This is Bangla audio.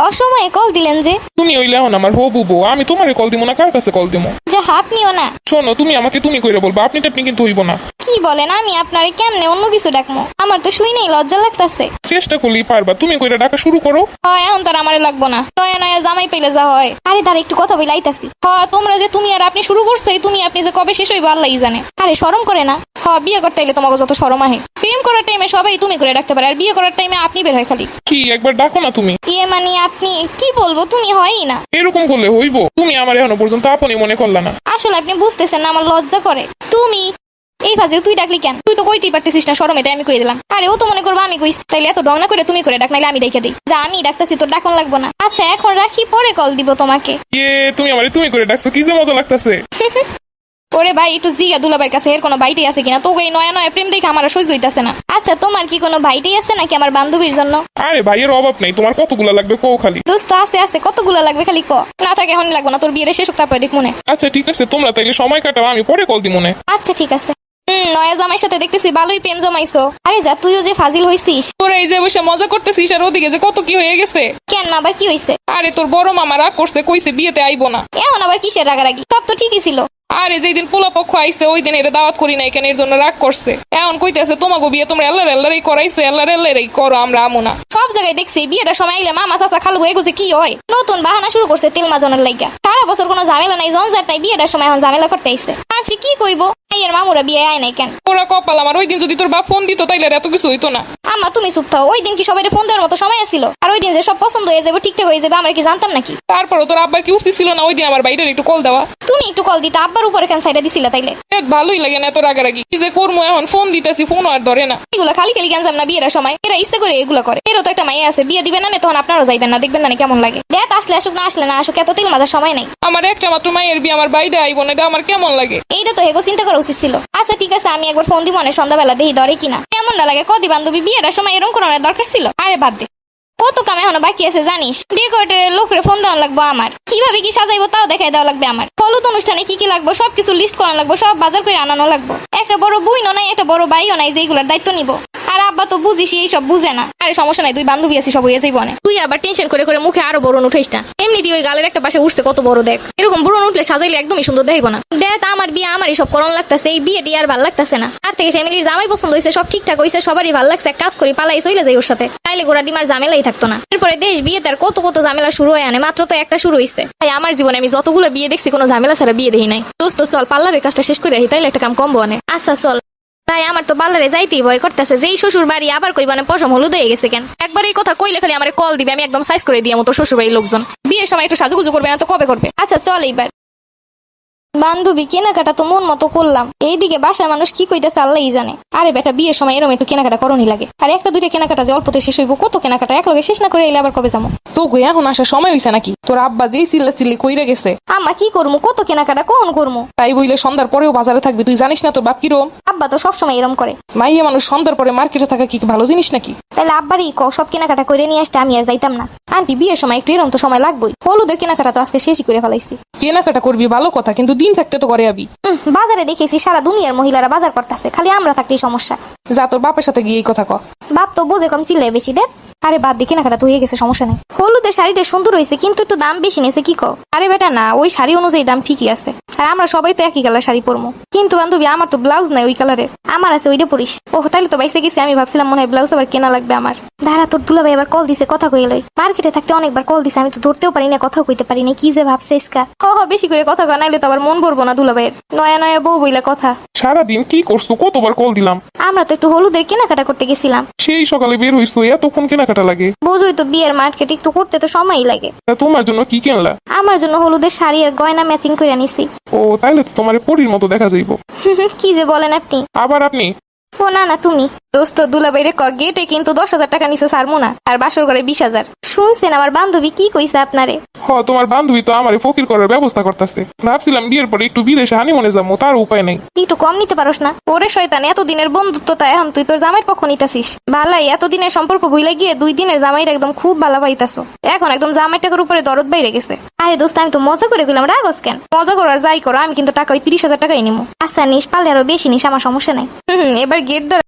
অসময়ে কল দিলেন যে? তুমি হইলে এখন আমার হবু বউ, আমি তোমারে কল দিমো না কার কাছে কল দিমো? যা আপনিও না। শোনো, তুমি আমাকে তুমি কইরে বলবা, আপনি টাপনি কিন্তু হইব না। কি বলেন? আমি আপনারে কেমনে অন্য কিছু ডাকমো? আমার তো শুই নেই, লজ্জা লাগতাছে। চেষ্টা করলেই পারবা, তুমি কইরা ডাকা শুরু করো। হয় এখন তার আমারে লাগবো না, নয়া নয়া জামাই পেলে যা হয়। আরে তার একটু কথা বলে আইতাছি। তোমরা যে তুমি আর আপনি শুরু করছো, আপনি যে কবে শেষ হইব আল্লাহই জানে। আরে শরম করে না? বিয়ে করতে এলে তোমাকে যত শরম আহে। প্রেম করার টাইমে সবাই তুমি করে ডাকতে পারে, আর বিয়ে করার টাইমে আপনি বের হয় খালি। কি একবার ডাকো না তুমি? মানে আপনি কি বলবো, তুমি হয়ই না। এরকম করলে হইব? তুমি আমার এখনো পর্যন্ত আপনি মনে করলা না। আসলে আপনি বুঝতেছেন না, আমার লজ্জা করে। তুমি এই ফাজিল তুই ডাকলি কেন? তুই তো কইতেই পারতেছিস না, শরম, এটা আমি কই দিলাম। আরে ও তো মনে করবো আমি কইছি, তাইলে এত রং না করে তুমি করে ডাক, নাইলে আমি ডাইকা দিই। যা আমি ডাকতেছি, তোর ডাকন লাগবো না। আচ্ছা এখন রাখি, পরে কল দিব তোমাকে। তুমি আমারে তুমি করে ডাকছো, কি যে মজা লাগতেছে। ওরে ভাই, একটু জিয়া দুলাবের কাছে এর কোনো ভাইটাই আছে কিনা, তোকে এই নয়া নয়া প্রেম দেখে আমার সহ্য হইতাছে না। আচ্ছা তোমার কি কোনো ভাইটাই আছে নাকি আমার বান্ধবীর জন্য? আরে ভাইয়ের অভাব নাই, তোমার কতগুলা লাগবে কও খালি। দোস্ত আছে আছে, কতগুলো লাগবে খালি ক। না থাকে এখন লাগবো না, তোর বিয়ের শেষ হোক তারপরে দেখ মনে। আচ্ছা ঠিক আছে, তোমরা তাইলে সময় কাটাও, আমি পরে কল দিব মনে। আচ্ছা ঠিক আছে। নয়া জামাইয়ের সাথে দেখতেছি ভালোই প্রেম জমাইছো। আরে যা, তুইও যে ফাজিল হইছিস। তোরা এই যে বসে মজা করতেছিস আর ওদিকে যে কত কি হয়ে গেছে। কেন আবার কি হইছে? আরে তোর বড় মামা রাগ করছে, কইছে বিয়েতে আইবো না। এমন আবার কিসের রাগারাগি? সব তো ঠিকই ছিল। আরে যেদিন পোলা পক্ষ আইছে ওই দিন এটা দাওয়াত করি নাই কেন, এর জন্য রাগ করছে। এখন কইতেছে তোমাকে বিয়ে তোমরা এল্লারই করাইছো, এল্লারই করো, আমরা আমো না। সব জায়গায় দেখছি বিয়েটার সময় আইলে মামা চাচা খালু এগুছে কি হয়, নতুন বাহানা শুরু করছে তেল মাজনের লাইগা। সারা বছর কোনো ঝামেলা নাই, জঞ্জাট নাই, বিয়েটার সময় এখন ঝামেলা করতে আইছে। আচ্ছা কি কইবো, এর মামুরা বিয়ে আয় নাই কেন? ওরা কপাল আমার, ওই দিন যদি তোর বাপ ফোন দিত তাইলে আর এত কিছু হইতো না। আম্মা তুমি চুপ থাও, ওই দিন কি সবাই ফোন দেওয়ার মতো সময় ছিল? আর ওই দিন যে সব পছন্দ হয়ে যাবে, ঠিকঠাক হয়ে যাবে, আমরা কি জানতাম নাকি? তারপরও তোর আব্বার কি উচিত ছিল না ওই দিন আমার বাইরের একটু কল দেওয়া? তুমি একটু কল দিতে, আব্বার উপরে কেন সাইডা দিছিলা তাইলে? ভালোই লাগে না এত রাগারাগি। কি যে করবো এখন, ফোন দিতেছি ফোন আর ধরে না। এগুলো খালি খালি গেঞ্জাম না বিয়ের সময়, এরা ইচ্ছে করে এগুলো করে। এরও তো একটা মাইয়া আছে, বিয়ে দিবেন না তখন আপনারও যাইবেন না, দেখবেন না কেমন লাগে। দেখ আসলে আসুক, না আসলে না আসুক, এত তেল মাজার সময় নাই। আমার একটা মাত্র মায়ের বিয়ে, আমার বাইরে আইবো না, এটা আমার কেমন লাগে? এইটা তো হেগো চিন্তা করা উচিত ছিল। আচ্ছা ঠিক আছে, আমি একবার ফোন দিব না সন্ধ্যাবেলা, দেখি ধরে কিনা। কেমন না লাগে কদি বান্ধবী, বিয়েটার সময় এরকম করানোর দরকার ছিল? আরে বাদ দে, কত কাম এখনো বাকি আছে জানিস। ডেকোরেটরের লোকের ফোন দেওয়া লাগবো আমার, কিভাবে কি সাজাইবো তাও দেখাই দেওয়া লাগবে আমার। হলুদ অনুষ্ঠানে কি কি লাগবো সবকিছু লিস্ট করা লাগবো, সব বাজার করে আনানো লাগবো। একটা বড় বুইনও নাই, একটা বড় বাইও নাই যে এইগুলোর দায়িত্ব নিবো। আর আব্বা তো বুঝিস এই সব বুঝে না। আরে সমস্যা নাই, তুই বান্ধবী আছিস, সব হয়ে যাইবো না। তুই আবার টেনশন করে করে মুখে আরো বড় উঠাইস না। এমনিতে ওই গালের একটা পাশে উঠছে কত বড়, দেখ। এরকম বড় উঠলে সাজাইলে একদমই সুন্দর দেখাইব না। দেখ আমার বিয়ে আমারই সব করণ লাগতেছে, এই বিয়েটি আর ভাল লাগতেছে না। আর থেকে ফ্যামিলির জামাই পছন্দ হয়েছে, সব ঠিকঠাক হয়েছে, সবারই ভাল লাগছে। কাজ করি পালাই চলে যাই ওর সাথে, তাইলে গোড়া ডিমার ঝামেলাই থাকতো না। এরপরে দেশ বিয়ে তার কত কত ঝামেলা শুরু হয়ে আনে, মাত্র তো একটা শুরু হয়েছে। তাই আমার জীবনে আমি যতগুলো বিয়ে দেখছি কোনো ঝামেলা ছাড়া বিয়ে দেখি নাই। দোস্ত চল পার্লারের কাজটা শেষ করে আহি, তাইলে একটা কাম কমবো আনে। আচ্ছা চল। তাই আমার তো পার্লারে যাইতেই ভয় করতেছে, যেই শ্বশুর বাড়ি আবার কইবানে পশম হলুদ হয়ে গেছে কেন। একবার এই কথা কইলে খালি আমার কল দিবে, আমি একদম সাইজ করে দিই মতো শ্বশুর বাড়ির লোকজন। বিয়ের সময় একটু সাজুগুজু করবে না তো কবে করবে? আচ্ছা চল এইবার। বান্ধবী কেনাকাটা তো মন মতো করলাম, এইদিকে বাসায় মানুষ কি কইতেছে আল্লাহই জানে। আরে বেটা বিয়ের সময় এরকম একটু কেনাকাটা করণই লাগে। আর একটা দুইটা কেনাকাটা যে অল্পতে শেষ হইব, কত কেনাকাটা একলগে শেষ না করে এলে আবার কবে যাবো? তো এখন আসার সময় হইছে নাকি? তোর আব্বা যেই চিল্লি কইরা গেছে। আম্মা কি করবো, কত কেনাকাটা কখন করবো? তাই বইলে সন্ধ্যার পরেও বাজারে থাকবি, তুই জানিস না তোর বাপ কিরম? আব্বা তো সবসময় এরম করে। মাইয়া মানুষ সন্ধ্যার পরে মার্কেটে থাকা কি ভালো জিনিস নাকি? তাহলে আব্বারই সব কেনাকাটা করে নিয়ে আসতে, আমি আর যাইতাম না। আন্টি বিয়ের সময় একটু এরম তো সময় লাগবেই। হলুদের কেনাকাটা তো আজকে শেষই করে ফেলাইছি। কেনাকাটা করবি ভালো কথা, কিন্তু দিন থাকতে তো করে আবি। বাজারে দেখেছি সারা দুনিয়ার মহিলারা বাজার করতেছে, খালি আমরা থাকতেই সমস্যা। যা তোর বাপের সাথে গিয়ে এই কথা ক। বাপ তো বুঝে কম, চিল্লাই বেশি। দেখ আরে বাদ দিয়ে কেনাকাটা তো হয়ে গেছে, সমস্যা নেই। হলুদের শাড়িটা সুন্দর হয়েছে, কিন্তু একটু দাম বেশি নিয়েছে। কি কও? আরে বেটা না, ওই শাড়ি অনুযায়ী দাম ঠিকই আছে। আর আমরা সবাই তো একই কালার শাড়ি পরবো। কিন্তু বান্ধবী আমার তো ব্লাউজ নাই ওই কালারের। আমার আছে, ওইটা পরিস। ওহ তাহলে তো বাইসে গেছে, আমি ভাবছিলাম মনে হয় ব্লাউজ আবার কেনা লাগবে আমার। ধারা তোর দুলাভাই আবার কল দিছে, কথা কই লই। মার্কেটে থাকতে অনেকবার কল দিছে, আমি তো ধরতেও পারি না, কথা কইতে পারি না। কি যে ভাবছে ইসকা। বেশি করে কথা কয়, নাইলে তো আবার মন ভরবো না দুলাভাইয়ের। নয়া নয়া বউ বইলা কথা। সারাদিন কি করছো, কতবার কল দিলাম। আমরা তো একটু হলুদের কেনাকাটা করতে গেছিলাম। সেই সকালে বের হইছো, এতক্ষণ কেনাকাটা লাগে? বুঝোই তো বিয়ের মার্কেট একটু করতে তো সময়ই লাগে। তা তোমার জন্য কি কিনলা? আমার জন্য হলুদের শাড়ি আর গয়না ম্যাচিং করে নিছি। ও তাইলে তো তোমার পরীর মতো দেখা যাইব। কি যে বলেন আপনি। আবার আপনি? ও না না তুমি। দোস্ত দুলাভাইরে গেটে কিন্তু 10,000 টাকা নিছে সারমুনা, আর বাসর ঘরে 20,000। শুনছেন আমার বান্ধবী কি কইছে আপনারে? তোমার বান্ধবী তো আমারে ফকির করার ব্যবস্থা করতেছে। ভাবছিলাম বিয়ের পরে একটু বিদেশে হানিমুনে যাবো, তার উপায় নেই। একটু কম নিতে পারোস না? ওরে শয়তান, এতদিনের বন্ধুত্বটা এখন তুই তোর জামাইয়ের পক্ষ নিতাছিস। ভালাই এতদিনের সম্পর্ক ভুলে গিয়ে 2 দিনের জামাইয়ের একদম খুব ভালো পাইতাছো। এখন একদম জামাই টাকার উপরে দরদ বাইরে গেছে। আরে দোস্ত আমি তো মজা করে গেলাম, রাগস কেন? মজা করার যাই করো, আমি কিন্তু টাকা ওই 30,000 টাকাই নিমু। আচ্ছা নিস, পারলে আরো বেশি নিস, আমার সমস্যা নাই। এবার গেট